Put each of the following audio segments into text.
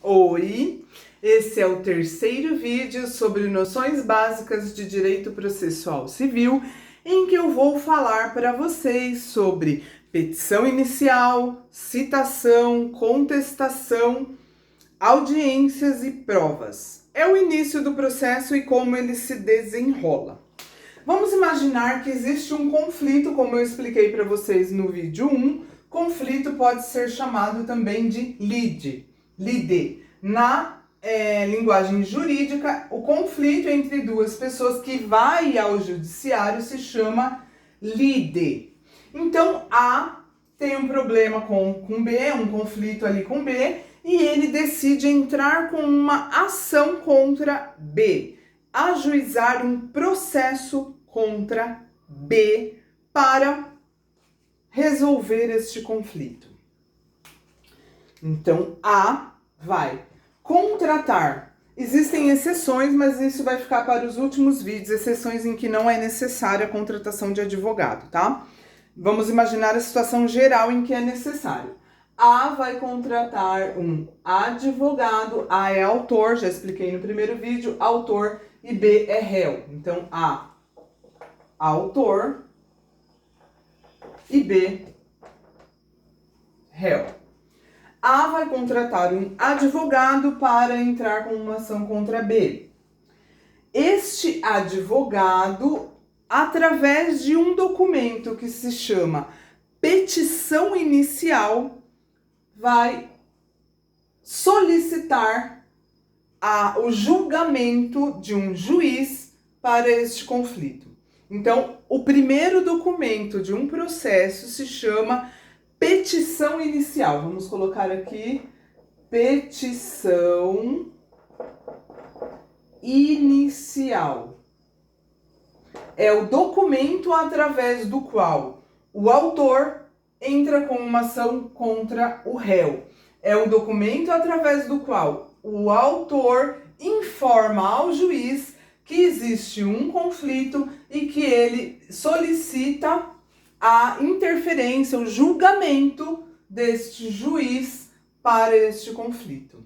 Oi, esse é o terceiro vídeo sobre noções básicas de direito processual civil, em que eu vou falar para vocês sobre petição inicial, citação, contestação, audiências e provas. É o início do processo e como ele se desenrola. Vamos imaginar que existe um conflito, como eu expliquei para vocês no vídeo 1. Conflito pode ser chamado também de lide. Na linguagem jurídica, o conflito entre duas pessoas que vai ao judiciário se chama lide. Então, A tem um problema com B, um conflito ali com B, e ele decide entrar com uma ação contra B, ajuizar um processo contra B para resolver este conflito. Então, A vai contratar. Existem exceções, mas isso vai ficar para os últimos vídeos, exceções em que não é necessária a contratação de advogado, tá? Vamos imaginar a situação geral em que é necessário. A vai contratar um advogado, A é autor, já expliquei no primeiro vídeo, autor, e B é réu. Então, A, autor, e B, réu. A vai contratar um advogado para entrar com uma ação contra B. Este advogado, através de um documento que se chama petição inicial, vai solicitar o julgamento de um juiz para este conflito. Então, o primeiro documento de um processo se chama petição inicial. Vamos colocar aqui petição inicial. É o documento através do qual o autor entra com uma ação contra o réu. É o documento através do qual o autor informa ao juiz que existe um conflito e que ele solicita a interferência, o julgamento deste juiz para este conflito.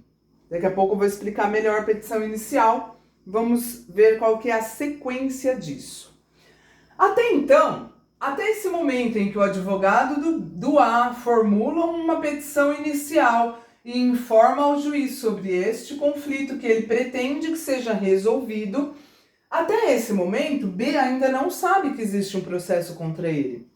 Daqui a pouco eu vou explicar melhor a petição inicial. Vamos ver qual que é a sequência disso. Até então, até esse momento em que o advogado do A formula uma petição inicial e informa ao juiz sobre este conflito que ele pretende que seja resolvido, até esse momento, B ainda não sabe que existe um processo contra ele.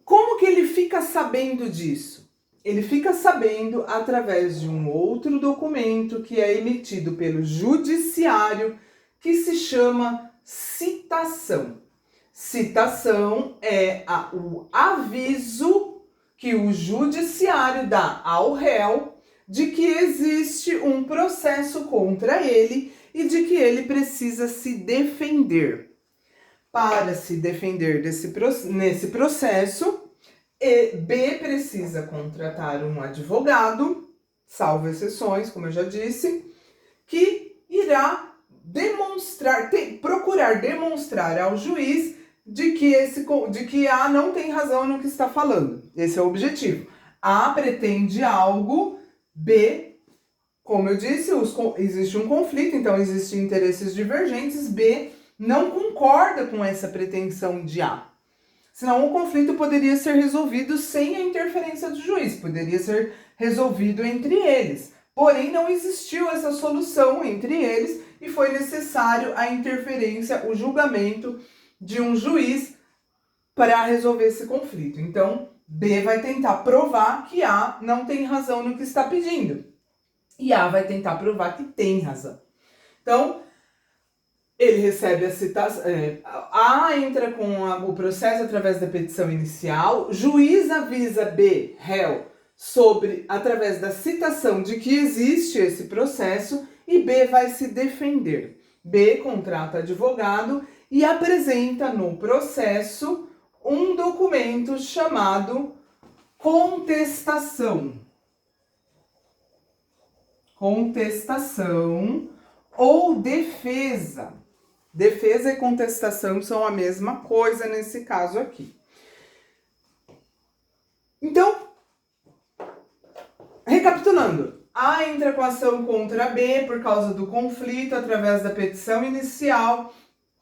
Como que ele fica sabendo disso? Ele fica sabendo através de um outro documento que é emitido pelo judiciário, que se chama citação. Citação é o aviso que o judiciário dá ao réu de que existe um processo contra ele e de que ele precisa se defender. Para se defender nesse processo, B precisa contratar um advogado, salvo exceções, como eu já disse, que irá procurar demonstrar ao juiz de que A não tem razão no que está falando. Esse é o objetivo. A pretende algo, B, como eu disse, existe um conflito, então existem interesses divergentes, B não concorda com essa pretensão de A. Senão o conflito poderia ser resolvido sem a interferência do juiz, poderia ser resolvido entre eles. Porém, não existiu essa solução entre eles e foi necessário a interferência, o julgamento de um juiz para resolver esse conflito. Então, B vai tentar provar que A não tem razão no que está pedindo. E A vai tentar provar que tem razão. Então, ele recebe a citação, A entra com o processo através da petição inicial, juiz avisa B, réu, através da citação de que existe esse processo e B vai se defender. B contrata advogado e apresenta no processo um documento chamado contestação. Contestação ou defesa. Defesa e contestação são a mesma coisa nesse caso aqui. Então, recapitulando, A entra com ação contra B por causa do conflito através da petição inicial.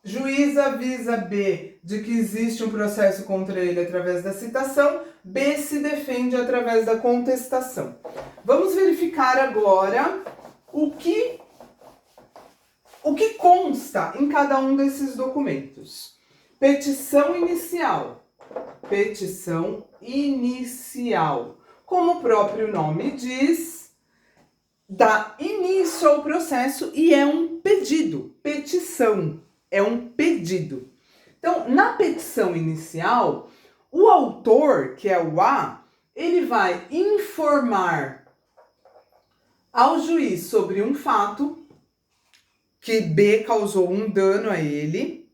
Juiz avisa B de que existe um processo contra ele através da citação. B se defende através da contestação. Vamos verificar agora o que consta em cada um desses documentos. Petição inicial. Petição inicial. Como o próprio nome diz, dá início ao processo e é um pedido. Petição é um pedido. Então, na petição inicial, o autor, que é o A, ele vai informar ao juiz sobre um fato que B causou um dano a ele.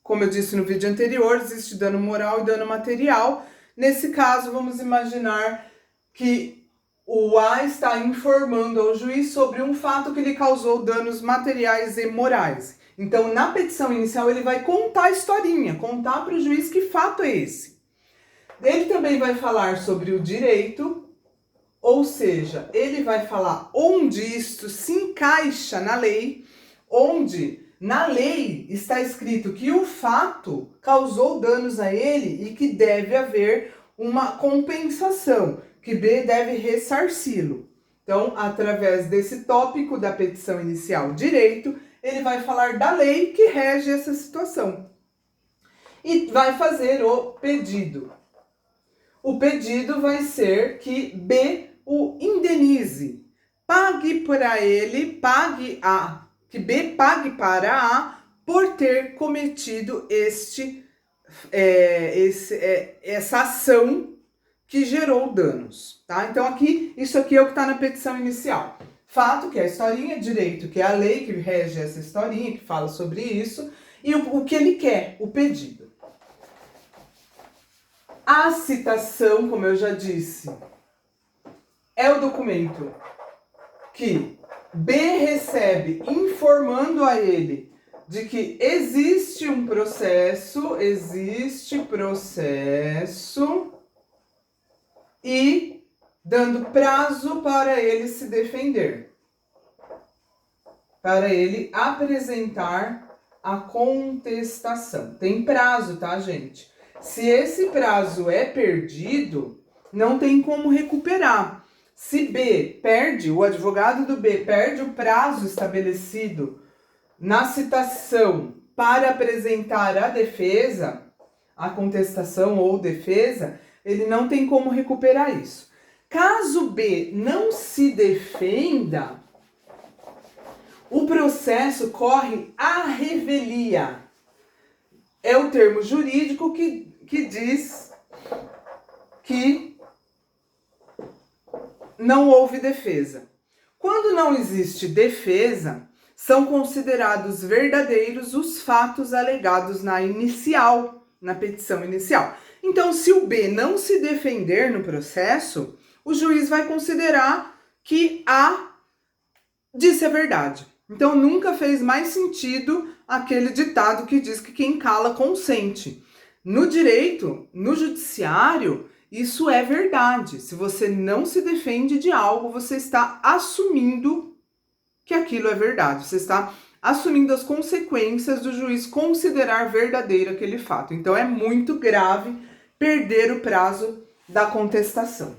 Como eu disse no vídeo anterior, existe dano moral e dano material. Nesse caso, vamos imaginar que o A está informando ao juiz sobre um fato que lhe causou danos materiais e morais. Então, na petição inicial, ele vai contar a historinha, contar para o juiz que fato é esse. Ele também vai falar sobre o direito, ou seja, ele vai falar onde isto se encaixa na lei, onde na lei está escrito que o fato causou danos a ele e que deve haver uma compensação, que B deve ressarci-lo. Então, através desse tópico da petição inicial direito, ele vai falar da lei que rege essa situação. E vai fazer o pedido. O pedido vai ser que B o indenize. Pague para ele, que B pague para A por ter cometido essa ação que gerou danos, tá? Então isso aqui é o que está na petição inicial. Fato, que é a historinha, direito, que é a lei que rege essa historinha, que fala sobre isso, e o que ele quer, o pedido. A citação, como eu já disse, é o documento que B recebe informando a ele de que existe processo e dando prazo para ele se defender, para ele apresentar a contestação. Tem prazo, tá, gente? Se esse prazo é perdido, não tem como recuperar. Se B perde, o advogado do B perde o prazo estabelecido na citação para apresentar a defesa, a contestação ou defesa, ele não tem como recuperar isso. Caso B não se defenda, o processo corre à revelia. É o termo jurídico que diz que não houve defesa. Quando não existe defesa, são considerados verdadeiros os fatos alegados na petição inicial. Então, se o B não se defender no processo, o juiz vai considerar que A disse a verdade. Então, nunca fez mais sentido aquele ditado que diz que quem cala consente. No direito, no judiciário, isso é verdade. Se você não se defende de algo, você está assumindo que aquilo é verdade. Você está assumindo as consequências do juiz considerar verdadeiro aquele fato. Então, é muito grave perder o prazo da contestação.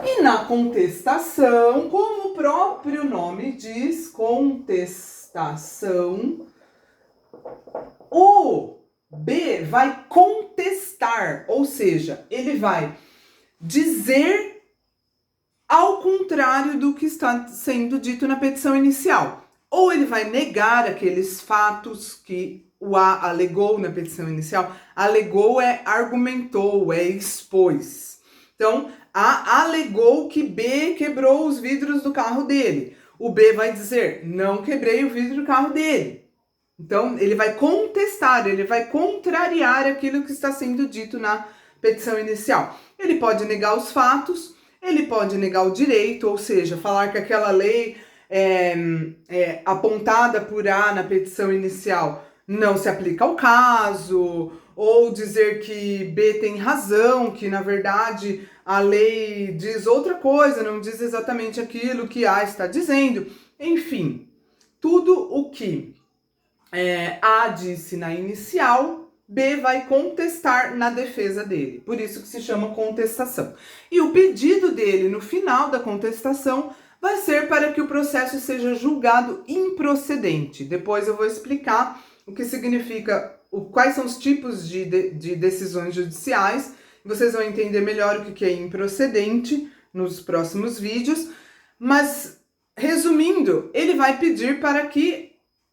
E na contestação, como o próprio nome diz, contestação, o B vai contestar, ou seja, ele vai dizer ao contrário do que está sendo dito na petição inicial. Ou ele vai negar aqueles fatos que o A alegou na petição inicial. Alegou é argumentou, é expôs. Então, A alegou que B quebrou os vidros do carro dele. O B vai dizer, não quebrei o vidro do carro dele. Então, ele vai contestar, ele vai contrariar aquilo que está sendo dito na petição inicial. Ele pode negar os fatos, ele pode negar o direito, ou seja, falar que aquela lei apontada por A na petição inicial não se aplica ao caso, ou dizer que B tem razão, que na verdade a lei diz outra coisa, não diz exatamente aquilo que A está dizendo. Enfim, tudo o que A disse na inicial, B vai contestar na defesa dele. Por isso que se chama contestação. E o pedido dele no final da contestação vai ser para que o processo seja julgado improcedente. Depois eu vou explicar o que significa, quais são os tipos de decisões judiciais. Vocês vão entender melhor o que é improcedente nos próximos vídeos. Mas, resumindo, ele vai pedir para que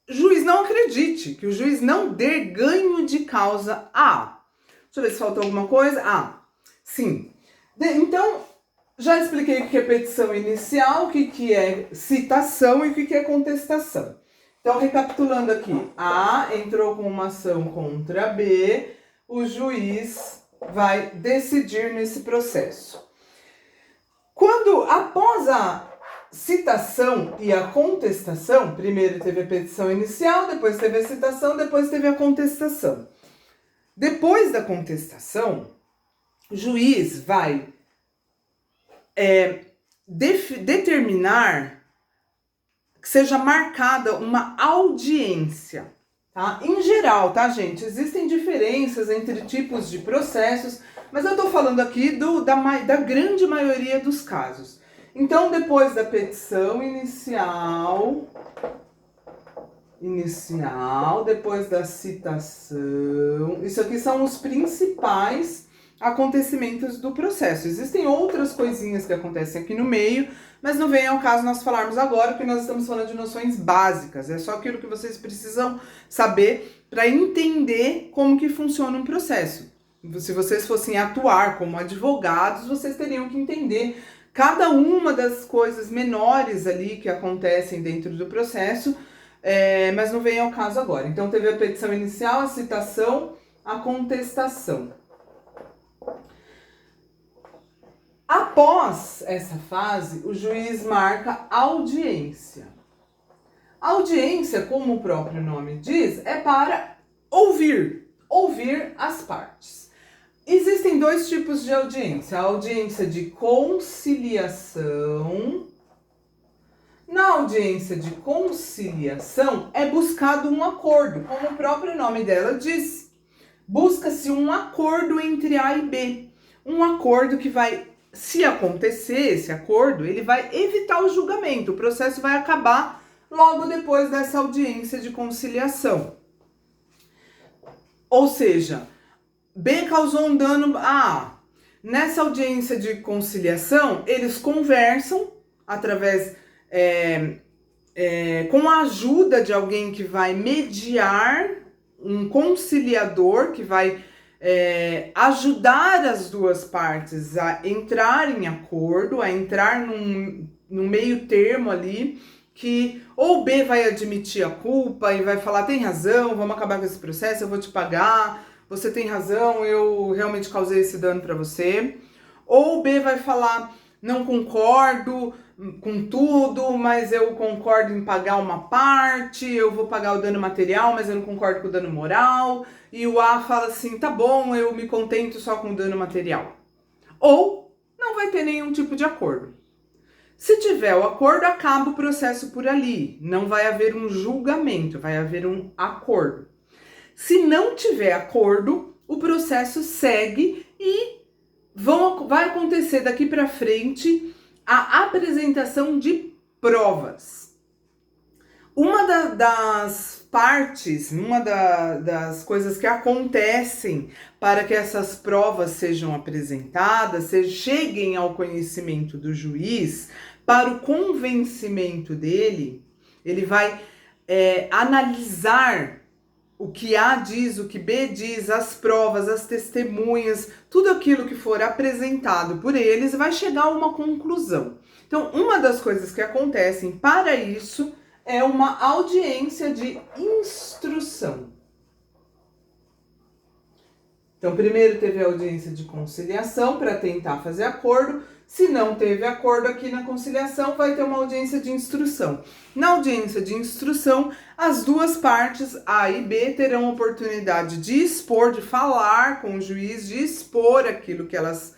o juiz não acredite, que o juiz não dê ganho de causa a A. Deixa eu ver se faltou alguma coisa. Sim. Então, já expliquei o que é petição inicial, o que é citação e o que é contestação. Então, recapitulando aqui, A entrou com uma ação contra B, o juiz vai decidir nesse processo. Quando, após a citação e a contestação, primeiro teve a petição inicial, depois teve a citação, depois teve a contestação. Depois da contestação, o juiz vai determinar que seja marcada uma audiência, tá? Em geral, tá, gente? Existem diferenças entre tipos de processos, mas eu tô falando aqui da grande maioria dos casos. Então, depois da petição inicial, depois da citação, isso aqui são os principais acontecimentos do processo. Existem outras coisinhas que acontecem aqui no meio, mas não vem ao caso nós falarmos agora, porque nós estamos falando de noções básicas. É só aquilo que vocês precisam saber para entender como que funciona um processo. Se vocês fossem atuar como advogados, vocês teriam que entender cada uma das coisas menores ali que acontecem dentro do processo, mas não vem ao caso agora. Então, teve a petição inicial, a citação, a contestação. Após essa fase, o juiz marca audiência. Audiência, como o próprio nome diz, é para ouvir as partes. Existem dois tipos de audiência. A audiência de conciliação. Na audiência de conciliação é buscado um acordo, como o próprio nome dela diz. Busca-se um acordo entre A e B. Um acordo que vai, se acontecer esse acordo, ele vai evitar o julgamento. O processo vai acabar logo depois dessa audiência de conciliação. Ou seja, B causou um dano a A. Nessa audiência de conciliação, eles conversam através, com a ajuda de alguém que vai mediar, um conciliador que vai ajudar as duas partes a entrar em acordo, a entrar num meio termo ali, que ou B vai admitir a culpa e vai falar, tem razão, vamos acabar com esse processo, eu vou te pagar, você tem razão, eu realmente causei esse dano para você. Ou B vai falar, não concordo com tudo, mas eu concordo em pagar uma parte, eu vou pagar o dano material, mas eu não concordo com o dano moral. E o A fala assim, tá bom, eu me contento só com o dano material. Ou não vai ter nenhum tipo de acordo. Se tiver o acordo, acaba o processo por ali. Não vai haver um julgamento, vai haver um acordo. Se não tiver acordo, o processo segue e vai acontecer daqui para frente a apresentação de provas. Uma das partes, das coisas que acontecem para que essas provas sejam apresentadas, cheguem ao conhecimento do juiz, para o convencimento dele, ele vai analisar o que A diz, o que B diz, as provas, as testemunhas, tudo aquilo que for apresentado por eles, vai chegar a uma conclusão. Então, uma das coisas que acontecem para isso é uma audiência de instrução. Então, primeiro teve a audiência de conciliação para tentar fazer acordo, Se não teve acordo aqui na conciliação, vai ter uma audiência de instrução. Na audiência de instrução, as duas partes, A e B, terão oportunidade de expor, de falar com o juiz, de expor aquilo que elas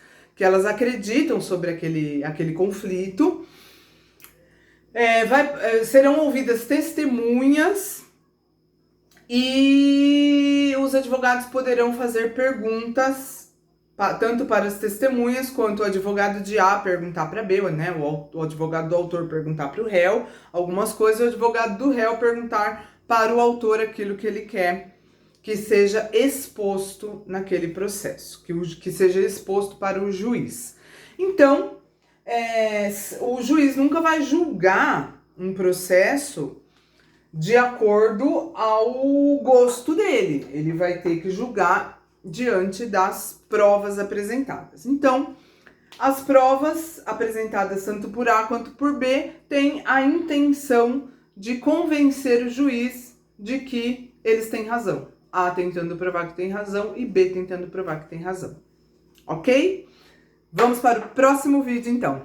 acreditam sobre aquele conflito. Serão ouvidas testemunhas e os advogados poderão fazer perguntas tanto para as testemunhas quanto o advogado de A perguntar para B, né? O advogado do autor perguntar para o réu algumas coisas, o advogado do réu perguntar para o autor aquilo que ele quer que seja exposto naquele processo, que seja exposto para o juiz. Então, o juiz nunca vai julgar um processo de acordo ao gosto dele. Ele vai ter que julgar diante das provas apresentadas. Então, as provas apresentadas tanto por A quanto por B têm a intenção de convencer o juiz de que eles têm razão. A tentando provar que tem razão e B tentando provar que tem razão. Ok? Vamos para o próximo vídeo, então.